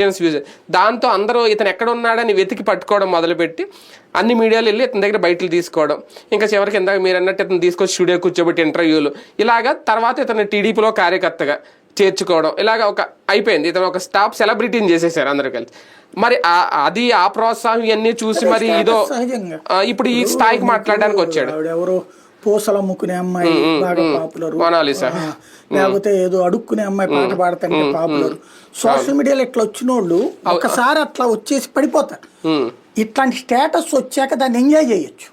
Views. దాంతో అందరూ ఇతను ఎక్కడ ఉన్నాడని వెతికి పట్టుకోవడం మొదలుపెట్టి అన్ని మీడియాలు వెళ్ళి ఇతని దగ్గర బయటలు తీసుకోవడం, ఇంకా చివరికి ఇందాక మీరు అన్నట్టు ఇతను తీసుకొచ్చి స్టూడియో కూర్చోబెట్టి ఇంటర్వ్యూలు, ఇలాగా తర్వాత ఇతను టీడీపీలో కార్యకర్తగా చేర్చుకోవడం, ఇలాగ ఒక అయిపోయింది. ఇతను ఒక స్టాప్ సెలబ్రిటీని చేసేసారు అందరు కలిసి. మరి అది ఆ ప్రోత్సాహం ఇవన్నీ చూసి మరి ఇదో ఇప్పుడు ఈ స్థాయికి మాట్లాడడానికి వచ్చాడు. ఎవరు పూసలు అమ్ముకునే అమ్మాయి బాగా పాపులర్, లేకపోతే ఏదో అడుక్కునే అమ్మాయి పాట పాడతానికి పాపులర్. సోషల్ మీడియాలో ఇట్లా వచ్చిన వాళ్ళు ఒకసారి అట్లా వచ్చేసి పడిపోతారు. ఇట్లాంటి స్టేటస్ వచ్చాక దాన్ని ఎంజాయ్ చేయొచ్చు,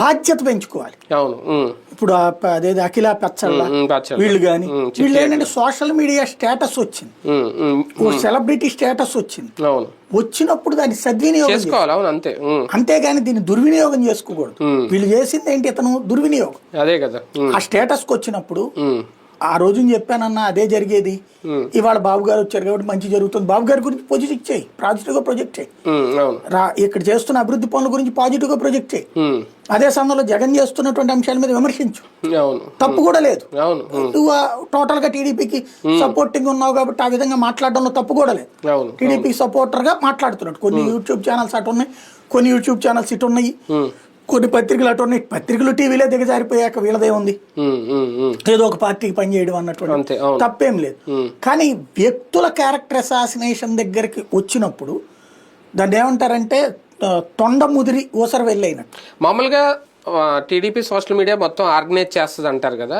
బాధ్యత పెంచుకోవాలి. ఇప్పుడు అదేది అఖిల పెచ్చళ్ళ వీళ్ళు కానీ వీళ్ళు ఏంటంటే సోషల్ మీడియా స్టేటస్ వచ్చింది, సెలబ్రిటీ స్టేటస్ వచ్చింది, వచ్చినప్పుడు దాన్ని సద్వినియోగం చేసుకోవాలి అంతే. అంతేగాని దీన్ని దుర్వినియోగం చేసుకోకూడదు. వీళ్ళు చేసింది ఏంటి, ఇతను దుర్వినియోగం. అదే కదా ఆ స్టేటస్కి వచ్చినప్పుడు. ఆ రోజున చెప్పానన్నా అదే జరిగేది. ఇవాళ బాబు గారు వచ్చారు కాబట్టి మంచి జరుగుతుంది. బాబు గారి గురించి పాజిటివ్ చేయి, పాజిటివ్ గా ప్రొజెక్ట్ చేయి. ఇక్కడ చేస్తున్న అభివృద్ధి పనుల గురించి పాజిటివ్ గా ప్రొజెక్ట్ చేయి. అదే సమయంలో జగన్ చేస్తున్నటువంటి అంశాల మీద విమర్శించు, తప్పు కూడా లేదు. నువ్వు టోటల్ గా టీడీపీకి సపోర్టింగ్ ఉన్నావు కాబట్టి ఆ విధంగా మాట్లాడడంలో తప్పు కూడా లేదు. టీడీపీ సపోర్టర్ గా మాట్లాడుతున్నాడు. కొన్ని యూట్యూబ్ ఛానల్స్ అటు ఉన్నాయి, కొన్ని యూట్యూబ్ ఛానల్స్ ఇటు ఉన్నాయి, కొన్ని పత్రికలు అటు ఉన్నాయి. పత్రికలు టీవీలే దిగజారిపోయాక వీళ్ళదే ఉంది, ఏదో ఒక పార్టీకి పనిచేయడం అన్నటువంటి తప్పేం లేదు. కానీ వ్యక్తుల క్యారెక్టర్ అసాసినేషన్ దగ్గరికి వచ్చినప్పుడు దాన్ని ఏమంటారంటే తొండ ముదిరి ఊసర వెళ్ళైనట్టు. మామూలుగా టీడీపీ సోషల్ మీడియా మొత్తం ఆర్గనైజ్ చేస్తుంది అంటారు కదా.